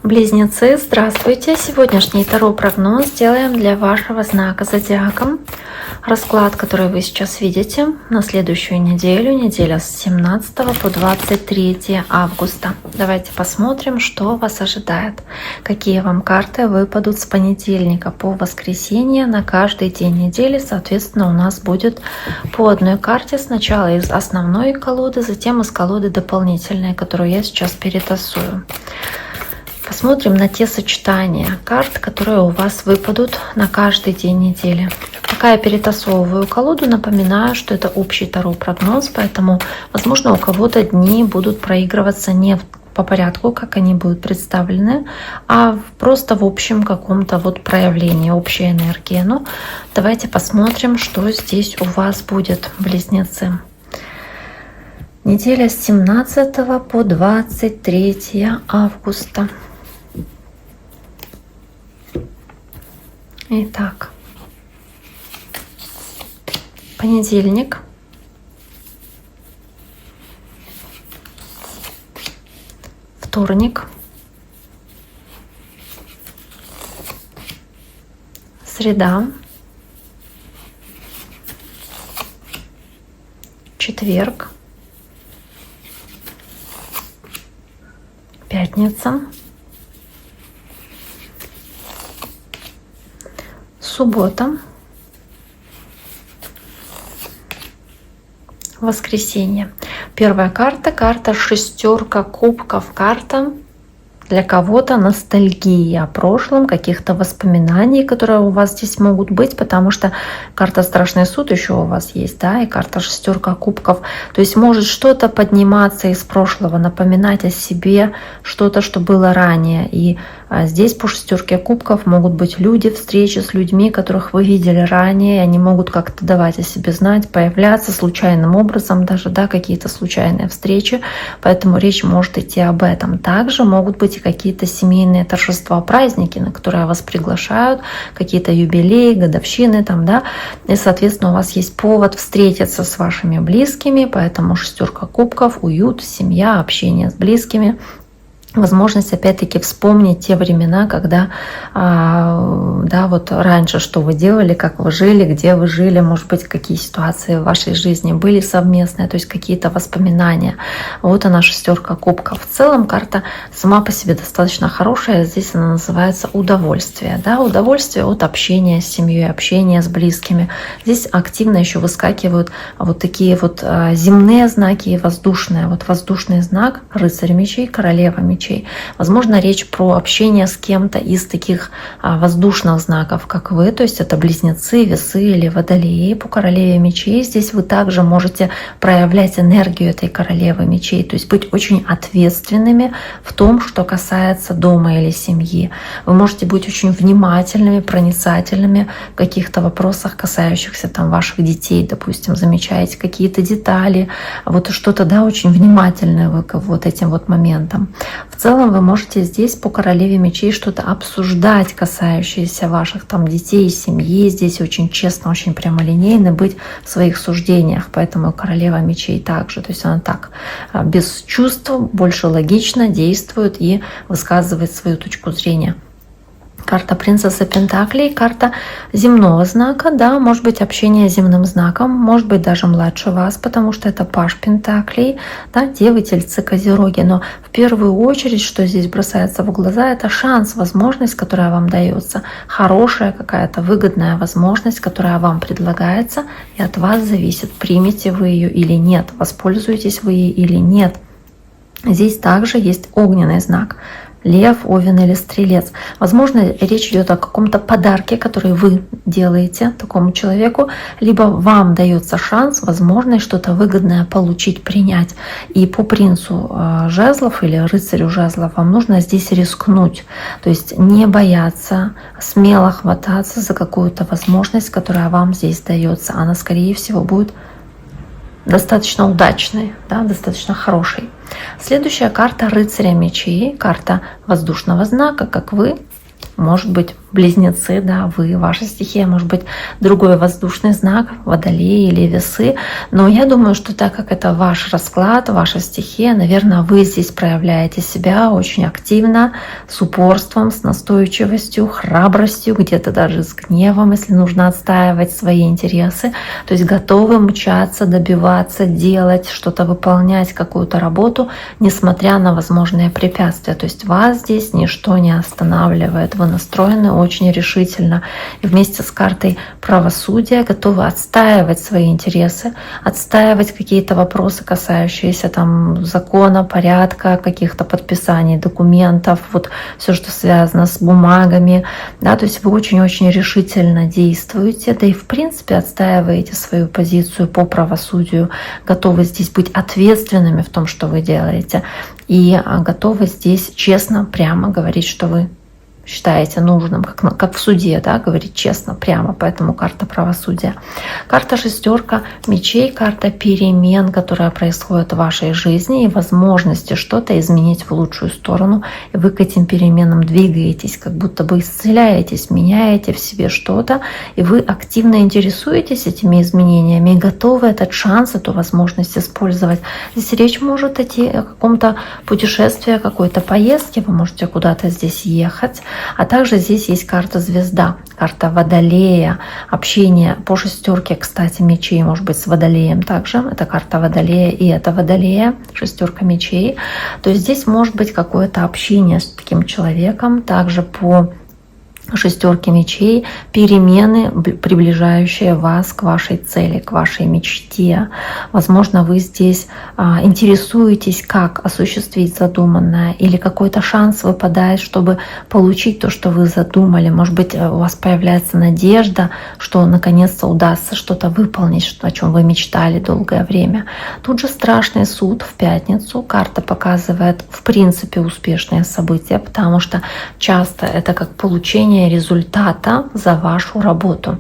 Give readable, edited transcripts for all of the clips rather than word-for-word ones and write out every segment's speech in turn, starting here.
Близнецы, здравствуйте! Сегодняшний таро-прогноз сделаем для вашего знака зодиака. Расклад, который вы сейчас видите, на следующую неделю, неделя с 17 по 23 августа. Давайте посмотрим, что вас ожидает. Какие вам карты выпадут с понедельника по воскресенье на каждый день недели. Соответственно, у нас будет по одной карте. Сначала из основной колоды, затем из колоды дополнительной, которую я сейчас перетасую. Посмотрим на те сочетания карт, которые у вас выпадут на каждый день недели. Пока я перетасовываю колоду, напоминаю, что это общий таро-прогноз, поэтому, возможно, у кого-то дни будут проигрываться не по порядку, как они будут представлены, а просто в общем каком-то вот проявлении общей энергии. Ну, давайте посмотрим, что здесь у вас будет, близнецы. Неделя с 17 по 23 августа. Итак, понедельник, вторник, среда, четверг, пятница, суббота, воскресенье. Первая карта, карта шестерка кубков, карта для кого-то ностальгии о прошлом, каких-то воспоминаний, которые у вас здесь могут быть, потому что карта страшный суд еще у вас есть, да, и карта шестерка кубков. То есть может что-то подниматься из прошлого, напоминать о себе, что-то, что было ранее. И здесь по шестерке кубков могут быть люди, встречи с людьми, которых вы видели ранее, и они могут как-то давать о себе знать, появляться случайным образом, даже, да, какие-то случайные встречи, поэтому речь может идти об этом. Также могут быть и какие-то семейные торжества, праздники, на которые вас приглашают, какие-то юбилеи, годовщины там, да, и, соответственно, у вас есть повод встретиться с вашими близкими, поэтому шестерка кубков, уют, семья, общение с близкими. Возможность опять-таки вспомнить те времена, когда, да, вот раньше, что вы делали, как вы жили, где вы жили, может быть, какие ситуации в вашей жизни были совместные, то есть какие-то воспоминания. Вот она, шестерка кубков. В целом карта сама по себе достаточно хорошая. Здесь она называется удовольствие, да, удовольствие от общения с семьей, общения с близкими. Здесь активно еще выскакивают вот такие вот земные знаки и воздушные. Вот воздушный знак, рыцарь мечей, королева мечей. Возможно, речь про общение с кем-то из таких воздушных знаков, как вы, то есть это близнецы, весы или водолеи. По королеве мечей здесь вы также можете проявлять энергию этой королевы мечей, то есть быть очень ответственными в том, что касается дома или семьи. Вы можете быть очень внимательными, проницательными в каких-то вопросах, касающихся там ваших детей, допустим, замечаете какие-то детали, вот что-то, да, очень внимательное вы к вот этим вот моментам. В целом вы можете здесь по королеве мечей что-то обсуждать, касающееся ваших там детей, семьи. Здесь очень честно, очень прямолинейно быть в своих суждениях. Поэтому королева мечей также. То есть она так без чувств, больше логично действует и высказывает свою точку зрения. Карта принцессы Пентаклей, карта земного знака, да, может быть общение с земным знаком, может быть даже младше вас, потому что это паж Пентаклей, да, девы, тельцы, козероги. Но в первую очередь, что здесь бросается в глаза, это шанс, возможность, которая вам дается, хорошая какая-то выгодная возможность, которая вам предлагается, и от вас зависит, примете вы ее или нет, воспользуетесь вы ей или нет. Здесь также есть огненный знак. Лев, овен или стрелец. Возможно, речь идет о каком-то подарке, который вы делаете такому человеку, либо вам дается шанс, возможность что-то выгодное получить, принять. И по принцу жезлов или рыцарю жезлов вам нужно здесь рискнуть. То есть не бояться, смело хвататься за какую-то возможность, которая вам здесь дается. Она, скорее всего, будет достаточно удачной, да, достаточно хорошей. Следующая карта рыцаря мечей, карта воздушного знака, как вы. может быть близнецы, да, вы, ваша стихия, может быть другой воздушный знак, водолей или весы. Но я думаю, что так как это ваш расклад, ваша стихия, наверное, вы здесь проявляете себя очень активно, с упорством, с настойчивостью, храбростью, где-то даже с гневом, если нужно отстаивать свои интересы. То есть готовы мчаться, добиваться, делать, что-то выполнять, какую-то работу, несмотря на возможные препятствия. То есть вас здесь ничто не останавливает. Вы настроены очень решительно. И вместе с картой правосудия готовы отстаивать свои интересы, отстаивать какие-то вопросы, касающиеся там закона, порядка, каких-то подписаний документов, вот все, что связано с бумагами. Да, то есть вы очень-очень решительно действуете, да и в принципе отстаиваете свою позицию по правосудию, готовы здесь быть ответственными в том, что вы делаете, и готовы здесь честно, прямо говорить, что вы считаете нужным, как в суде, да, говорить честно, прямо, поэтому карта правосудия. Карта шестерка мечей, карта перемен, которая происходит в вашей жизни, и возможности что-то изменить в лучшую сторону. И вы к этим переменам двигаетесь, как будто бы исцеляетесь, меняете в себе что-то, и вы активно интересуетесь этими изменениями и готовы этот шанс, эту возможность использовать. Здесь речь может идти о каком-то путешествии, о какой-то поездке, вы можете куда-то здесь ехать. А также здесь есть карта звезда, карта водолея, общение по шестерке, кстати, мечей, может быть, с водолеем также. Это карта водолея и это водолея, шестерка мечей. То есть здесь может быть какое-то общение с таким человеком, также по шестерки мечей, перемены, приближающие вас к вашей цели, к вашей мечте. Возможно, вы здесь интересуетесь, как осуществить задуманное, или какой-то шанс выпадает, чтобы получить то, что вы задумали. Может быть, у вас появляется надежда, что наконец-то удастся что-то выполнить, о чем вы мечтали долгое время. Тут же страшный суд в пятницу. Карта показывает, в принципе, успешные события, потому что часто это как получение результата за вашу работу,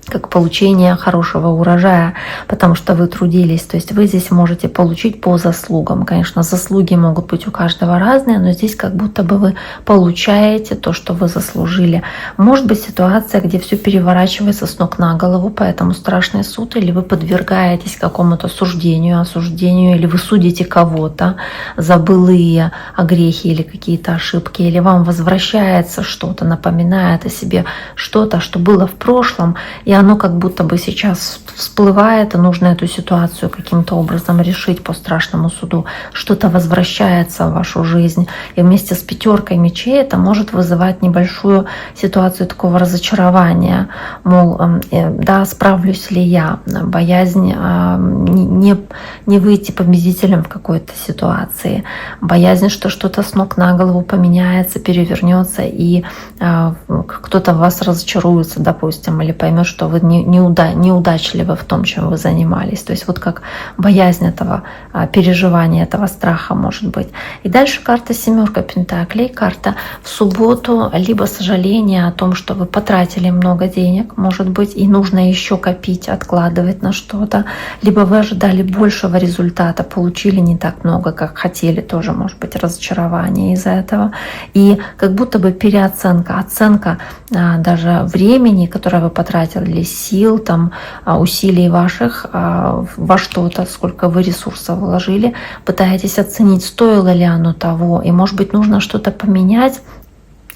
как получение хорошего урожая, потому что вы трудились. То есть вы здесь можете получить по заслугам. Конечно, заслуги могут быть у каждого разные, но здесь как будто бы вы получаете то, что вы заслужили. Может быть ситуация, где все переворачивается с ног на голову, поэтому страшный суд, или вы подвергаетесь какому-то суждению, осуждению, или вы судите кого-то за былые грехи или какие-то ошибки, или вам возвращается что-то, напоминает о себе что-то, что было в прошлом, и оно как будто бы сейчас всплывает, и нужно эту ситуацию каким-то образом решить по страшному суду. Что-то возвращается в вашу жизнь. И вместе с пятеркой мечей это может вызывать небольшую ситуацию такого разочарования. Мол, да, справлюсь ли я? Боязнь не выйти победителем в какой-то ситуации. Боязнь, что что-то с ног на голову поменяется, перевернется, и кто-то в вас разочаруется, допустим, или поймет, что вы неудачливы в том, чем вы занимались. То есть вот как боязнь этого переживания, этого страха может быть. И дальше карта семерка пентаклей, карта в субботу, либо сожаление о том, что вы потратили много денег, может быть, и нужно еще копить, откладывать на что-то, либо вы ожидали большего результата, получили не так много, как хотели, тоже может быть разочарование из-за этого. И как будто бы переоценка, оценка даже времени, которое вы потратили, сил, там, усилий ваших во что-то, сколько вы ресурсов вложили, пытаетесь оценить, стоило ли оно того, и может быть нужно что-то поменять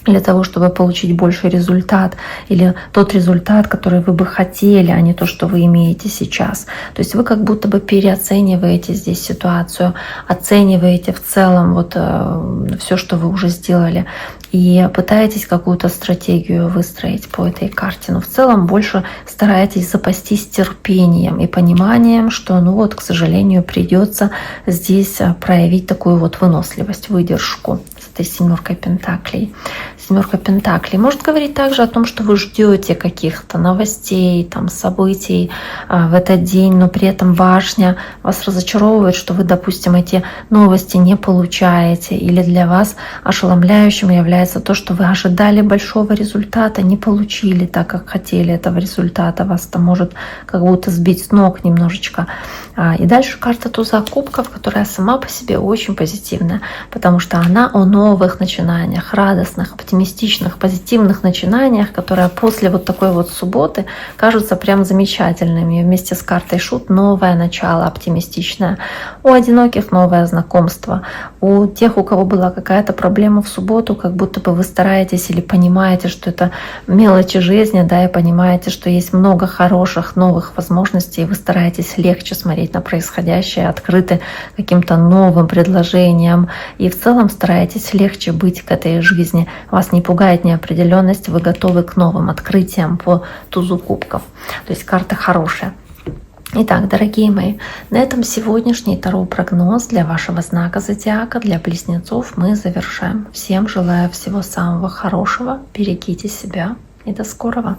для того, чтобы получить больший результат, или тот результат, который вы бы хотели, а не то, что вы имеете сейчас. То есть вы как будто бы переоцениваете здесь ситуацию, оцениваете в целом вот все, что вы уже сделали, и пытаетесь какую-то стратегию выстроить по этой карте. Но в целом больше стараетесь запастись терпением и пониманием, что, ну вот, к сожалению, придется здесь проявить такую вот выносливость, выдержку с этой семеркой пентаклей. Семерка пентаклей может говорить также о том, что вы ждете каких-то новостей, там, событий в этот день, но при этом башня вас разочаровывает, что вы, допустим, эти новости не получаете, или для вас ошеломляющим является то, что вы ожидали большого результата, не получили так, как хотели этого результата, вас это может как будто сбить с ног немножечко. И дальше карта туза кубков, которая сама по себе очень позитивная, потому что она о новых начинаниях, радостных, оптимистичных, позитивных начинаниях, которые после вот такой вот субботы кажутся прям замечательными. И вместе с картой шут новое начало оптимистичное. У одиноких новое знакомство. У тех, у кого была какая-то проблема в субботу, как будто бы вы стараетесь или понимаете, что это мелочи жизни, да, и понимаете, что есть много хороших новых возможностей, и вы стараетесь легче смотреть на происходящее, открыты каким-то новым предложениям, и в целом стараетесь легче быть к этой жизни. Вас не пугает неопределенность, вы готовы к новым открытиям по тузу кубков. То есть карта хорошая. Итак, дорогие мои, на этом сегодняшний таро-прогноз для вашего знака зодиака, для близнецов, мы завершаем. Всем желаю всего самого хорошего, берегите себя и до скорого!